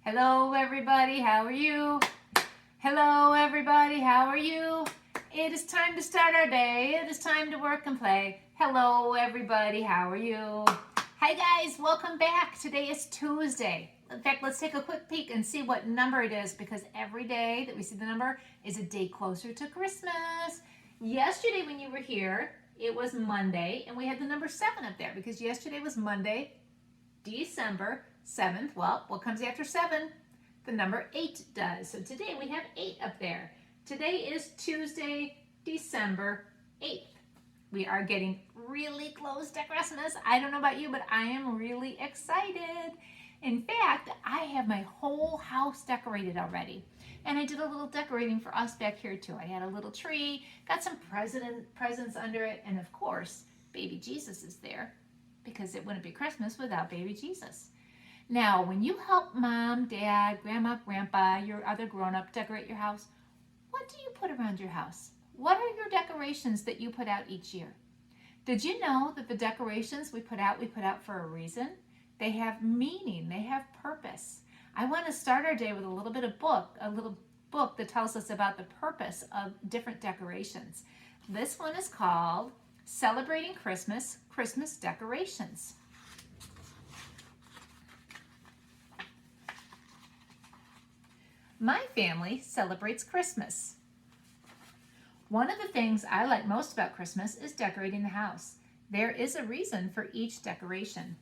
Hello everybody, how are you? Hello everybody, how are you? It is time to start our day. It is time to work and play. Hello everybody, how are you? Hi guys, welcome back. Today is Tuesday. In fact, let's take a quick peek and see what number it is, because every day that we see the number is a day closer to Christmas. Yesterday when you were here, it was Monday, and we had the number 7 up there because yesterday was Monday, December 7th. Well, what comes after 7? The number 8 does. So today we have 8 up there. Today is Tuesday, December 8th. We are getting really close to Christmas. I don't know about you, but I am really excited. In fact, I have my whole house decorated already. And I did a little decorating for us back here too. I had a little tree, got some presents under it, and of course, baby Jesus is there, because it wouldn't be Christmas without baby Jesus. Now, when you help mom, dad, grandma, grandpa, your other grown-up decorate your house, what do you put around your house? What are your decorations that you put out each year? Did you know that the decorations we put out for a reason? They have meaning, they have purpose. I want to start our day with a little book that tells us about the purpose of different decorations. This one is called Celebrating Christmas, Christmas Decorations. My family celebrates Christmas. One of the things I like most about Christmas is decorating the house. There is a reason for each decoration.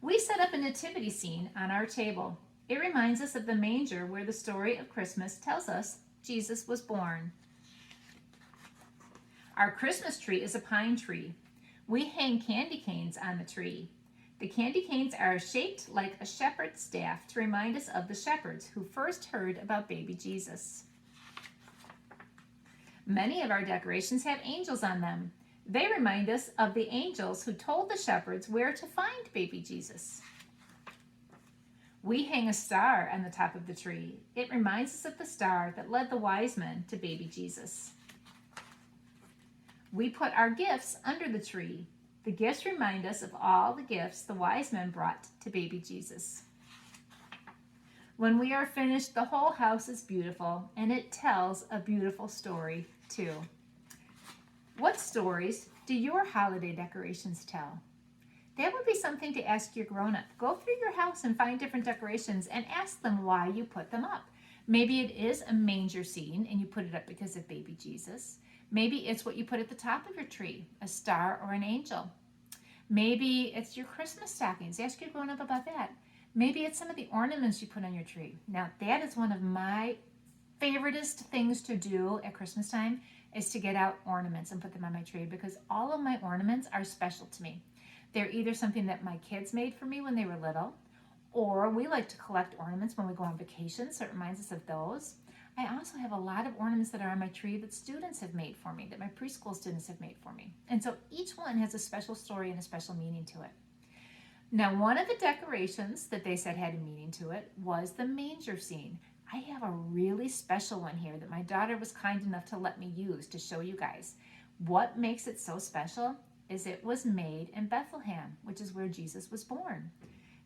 We set up a nativity scene on our table. It reminds us of the manger where the story of Christmas tells us Jesus was born. Our Christmas tree is a pine tree. We hang candy canes on the tree. The candy canes are shaped like a shepherd's staff to remind us of the shepherds who first heard about baby Jesus. Many of our decorations have angels on them. They remind us of the angels who told the shepherds where to find baby Jesus. We hang a star on the top of the tree. It reminds us of the star that led the wise men to baby Jesus. We put our gifts under the tree. The gifts remind us of all the gifts the wise men brought to baby Jesus. When we are finished, the whole house is beautiful, and it tells a beautiful story too. What stories do your holiday decorations tell? That would be something to ask your grown-up. Go through your house and find different decorations and ask them why you put them up. Maybe it is a manger scene and you put it up because of baby Jesus. Maybe it's what you put at the top of your tree, a star or an angel. Maybe it's your Christmas stockings. Ask your grown-up about that. Maybe it's some of the ornaments you put on your tree. Now, that is one of my favoriteest things to do at Christmas time, is to get out ornaments and put them on my tree, because all of my ornaments are special to me. They're either something that my kids made for me when they were little, or we like to collect ornaments when we go on vacation, so it reminds us of those. I also have a lot of ornaments that are on my tree that students have made for me, that my preschool students have made for me. And so each one has a special story and a special meaning to it. Now, one of the decorations that they said had a meaning to it was the manger scene. I have a really special one here that my daughter was kind enough to let me use to show you guys. What makes it so special is it was made in Bethlehem, which is where Jesus was born.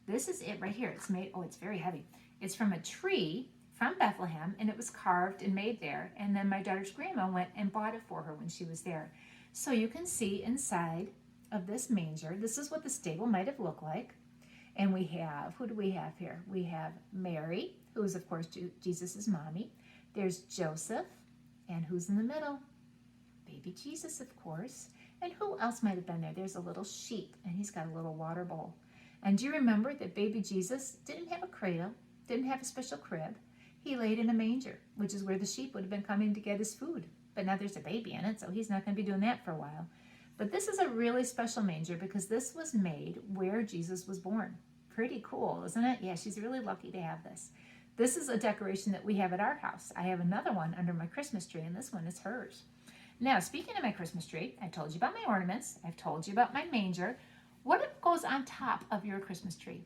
This is it right here. It's made, oh, it's very heavy. It's from a tree from Bethlehem, and it was carved and made there. And then my daughter's grandma went and bought it for her when she was there. So you can see inside of this manger, this is what the stable might have looked like. And we have, who do we have here? We have Mary, who is of course Jesus' mommy. There's Joseph, and who's in the middle? Baby Jesus, of course. And who else might have been there? There's a little sheep, and he's got a little water bowl. And do you remember that baby Jesus didn't have a cradle, didn't have a special crib? He laid in a manger, which is where the sheep would have been coming to get his food. But now there's a baby in it, so he's not going to be doing that for a while. But this is a really special manger because this was made where Jesus was born. Pretty cool, isn't it? Yeah, she's really lucky to have this. This is a decoration that we have at our house. I have another one under my Christmas tree, and this one is hers. Now, speaking of my Christmas tree, I told you about my ornaments. I've told you about my manger. What goes on top of your Christmas tree?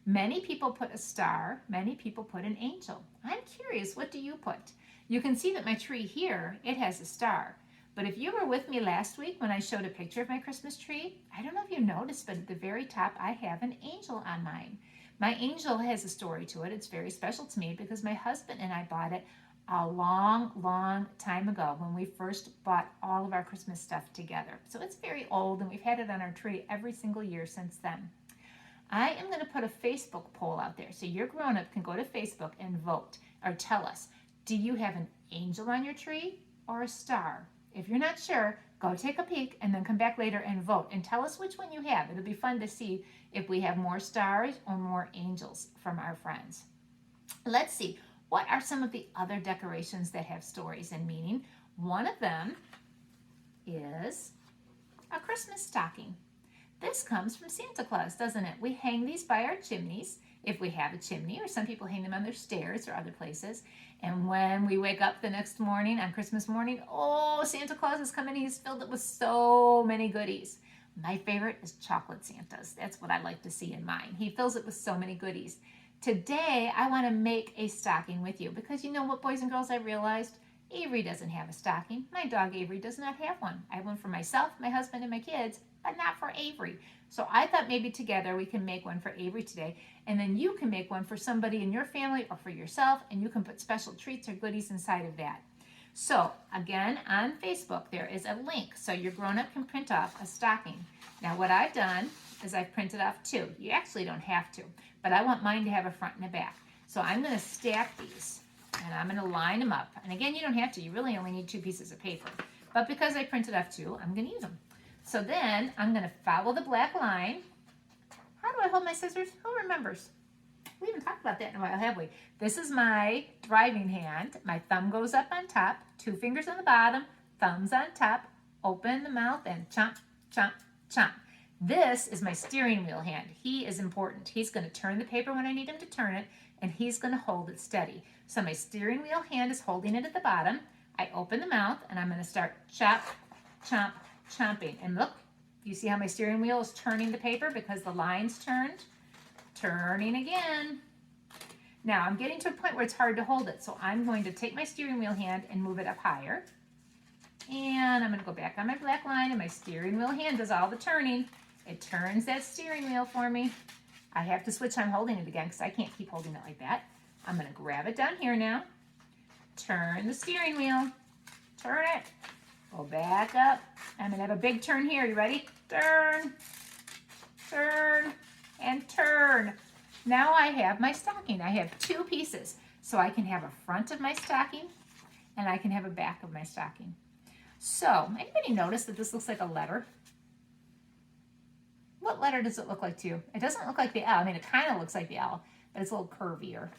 Many people put a star. Many people put an angel. I'm curious, what do you put? You can see that my tree here, it has a star. But if you were with me last week when I showed a picture of my Christmas tree, I don't know if you noticed, but at the very top I have an angel on mine. My angel has a story to it. It's very special to me because my husband and I bought it a long, long time ago when we first bought all of our Christmas stuff together. So it's very old, and we've had it on our tree every single year since then. I am going to put a Facebook poll out there so your grown-up can go to Facebook and vote or tell us, do you have an angel on your tree or a star? If you're not sure, go take a peek and then come back later and vote and tell us which one you have. It'll be fun to see if we have more stars or more angels from our friends. Let's see, what are some of the other decorations that have stories and meaning? One of them is a Christmas stocking. This comes from Santa Claus, doesn't it? We hang these by our chimneys, if we have a chimney, or some people hang them on their stairs or other places. And when we wake up the next morning, on Christmas morning, oh, Santa Claus is coming. He's filled it with so many goodies. My favorite is chocolate Santas. That's what I like to see in mine. He fills it with so many goodies. Today, I want to make a stocking with you because you know what, boys and girls, I realized? Avery doesn't have a stocking. My dog Avery does not have one. I have one for myself, my husband, and my kids, but not for Avery. So I thought maybe together we can make one for Avery today, and then you can make one for somebody in your family or for yourself, and you can put special treats or goodies inside of that. So again, on Facebook, there is a link so your grown-up can print off a stocking. Now what I've done is I've printed off two. You actually don't have to, but I want mine to have a front and a back. So I'm going to stack these, and I'm going to line them up. And again, you don't have to. You really only need 2 pieces of paper. But because I printed off 2, I'm going to use them. So then I'm going to follow the black line. How do I hold my scissors? Who remembers? We haven't talked about that in a while, have we? This is my driving hand. My thumb goes up on top, 2 fingers on the bottom, thumbs on top, open the mouth, and chomp, chomp, chomp. This is my steering wheel hand. He is important. He's going to turn the paper when I need him to turn it, and he's going to hold it steady. So my steering wheel hand is holding it at the bottom. I open the mouth, and I'm going to start chop, chomp, chomping. And look, you see how my steering wheel is turning the paper because the line's turned? Turning again. Now I'm getting to a point where it's hard to hold it, so I'm going to take my steering wheel hand and move it up higher. And I'm going to go back on my black line, and my steering wheel hand does all the turning. It turns that steering wheel for me. I have to switch. I'm holding it again because I can't keep holding it like that. I'm going to grab it down here now. Turn the steering wheel. Turn it. Go back up. I'm going to have a big turn here. You ready? Turn. Turn. And turn. Now I have my stocking. I have 2 pieces. So I can have a front of my stocking and I can have a back of my stocking. So, anybody notice that this looks like a letter? What letter does it look like to you? It doesn't look like the L. I mean, it kind of looks like the L, but it's a little curvier.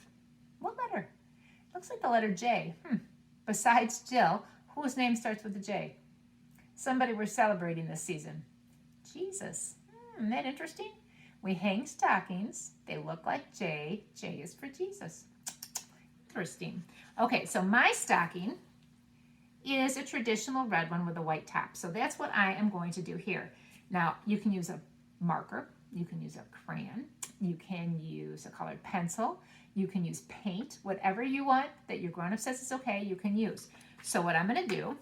What letter? It looks like the letter J. Besides Jill, whose name starts with a J? Somebody we're celebrating this season. Jesus. Isn't that interesting? We hang stockings. They look like J. J is for Jesus. Interesting. Okay, so my stocking is a traditional red one with a white top. So that's what I am going to do here. Now, you can use a marker. You can use a crayon. You can use a colored pencil. You can use paint. Whatever you want that your grown-up says is okay, you can use. So what I'm going to do,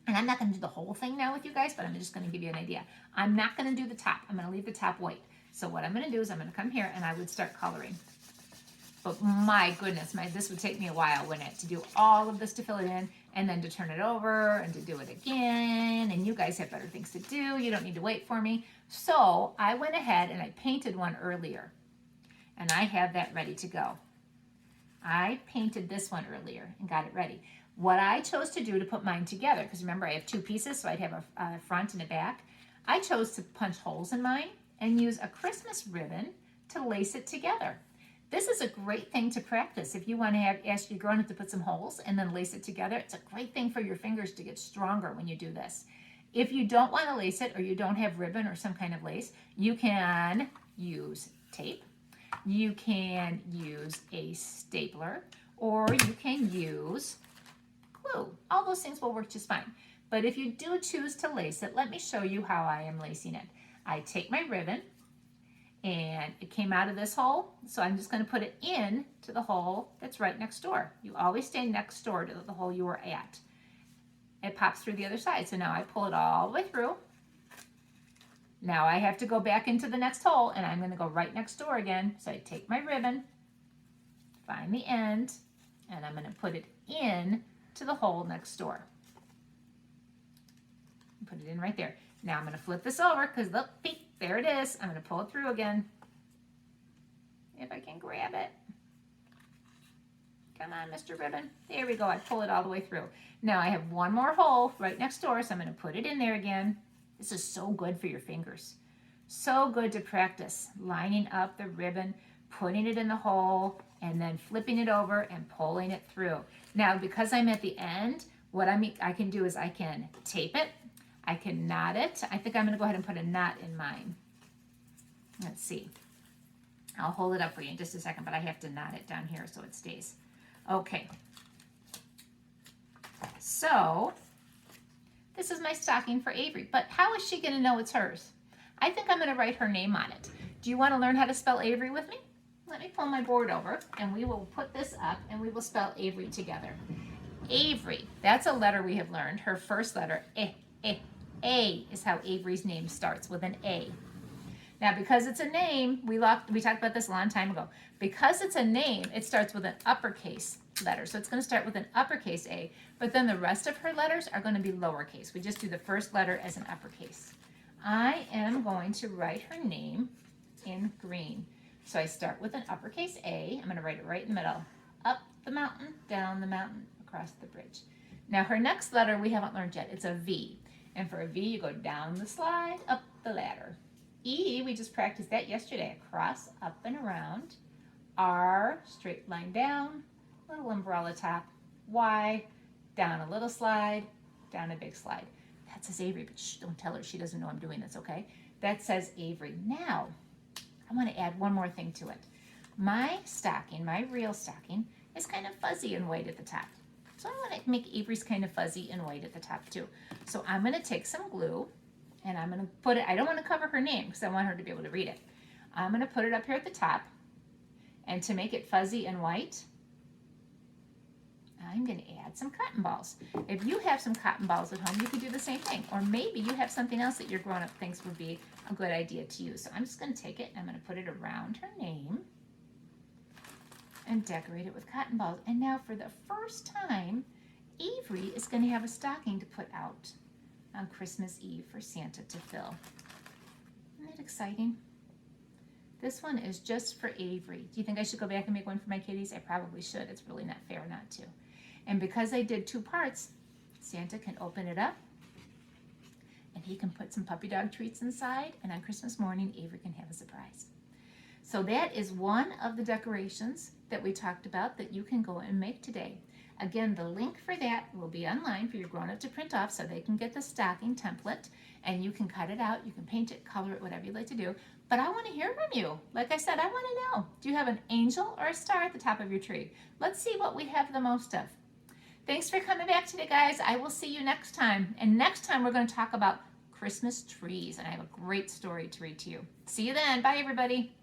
and I'm not going to do the whole thing now with you guys, but I'm just going to give you an idea. I'm not going to do the top. I'm going to leave the top white. So what I'm going to do is I'm going to come here and I would start coloring. But my goodness, this would take me a while, wouldn't it? To do all of this to fill it in and then to turn it over and to do it again. And you guys have better things to do. You don't need to wait for me. So I went ahead and I painted one earlier. And I have that ready to go. I painted this one earlier and got it ready. What I chose to do to put mine together, because remember I have 2 pieces, so I'd have a front and a back. I chose to punch holes in mine and use a Christmas ribbon to lace it together. This is a great thing to practice. If you want to ask your grown-up to put some holes and then lace it together, it's a great thing for your fingers to get stronger when you do this. If you don't want to lace it or you don't have ribbon or some kind of lace, you can use tape. You can use a stapler, or you can use glue. All those things will work just fine. But if you do choose to lace it, let me show you how I am lacing it. I take my ribbon, and it came out of this hole, so I'm just going to put it in to the hole that's right next door. You always stay next door to the hole you were at. it pops through the other side. So now I pull it all the way through. Now I have to go back into the next hole, and I'm going to go right next door again. So I take my ribbon, find the end, and I'm going to put it in to the hole next door. Put it in right there. Now I'm going to flip this over because look, peek, there it is. I'm going to pull it through again. If I can grab it. Come on, Mr. Ribbon. There we go. I pull it all the way through. Now I have one more hole right next door, so I'm going to put it in there again. This is so good for your fingers. So good to practice lining up the ribbon, putting it in the hole, and then flipping it over and pulling it through. Now, because I'm at the end, what I can do is I can tape it. I can knot it. I think I'm going to go ahead and put a knot in mine. Let's see. I'll hold it up for you in just a second, but I have to knot it down here so it stays. Okay. So, this is my stocking for Avery, but how is she going to know it's hers? I think I'm going to write her name on it. Do you want to learn how to spell Avery with me? Let me pull my board over, and we will put this up, and we will spell Avery together. Avery, that's a letter we have learned. Her first letter, A is how Avery's name starts, with an A. Now, because it's a name, we talked about this a long time ago. Because it's a name, it starts with an uppercase letter. So it's going to start with an uppercase A, but then the rest of her letters are going to be lowercase. We just do the first letter as an uppercase. I am going to write her name in green. So I start with an uppercase A. I'm going to write it right in the middle. Up the mountain, down the mountain, across the bridge. Now, her next letter we haven't learned yet. It's a V. And for a V, you go down the slide, up the ladder. E, we just practiced that yesterday. Across, up and around. R, straight line down, little umbrella top. Y, down a little slide, down a big slide. That says Avery, but shh, don't tell her. She doesn't know I'm doing this, okay? That says Avery. Now, I want to add one more thing to it. My stocking, my real stocking, is kind of fuzzy and white at the top. So I want to make Avery's kind of fuzzy and white at the top too. So I'm going to take some glue, and I'm going to put it, I don't want to cover her name because I want her to be able to read it. I'm going to put it up here at the top, and to make it fuzzy and white, I'm going to add some cotton balls. If you have some cotton balls at home, you could do the same thing. Or maybe you have something else that your grown-up thinks would be a good idea to use. So I'm just going to take it, and I'm going to put it around her name and decorate it with cotton balls. And now for the first time, Avery is going to have a stocking to put out on Christmas Eve for Santa to fill. Isn't that exciting? This one is just for Avery. Do you think I should go back and make one for my kitties? I probably should. It's really not fair not to. And because I did 2 parts, Santa can open it up, and he can put some puppy dog treats inside, and on Christmas morning, Avery can have a surprise. So that is one of the decorations that we talked about that you can go and make today. Again, the link for that will be online for your grown-up to print off so they can get the stocking template, and you can cut it out, you can paint it, color it, whatever you'd like to do. But I want to hear from you. Like I said, I want to know, do you have an angel or a star at the top of your tree? Let's see what we have the most of. Thanks for coming back today, guys. I will see you next time. And next time we're going to talk about Christmas trees, and I have a great story to read to you. See you then. Bye, everybody.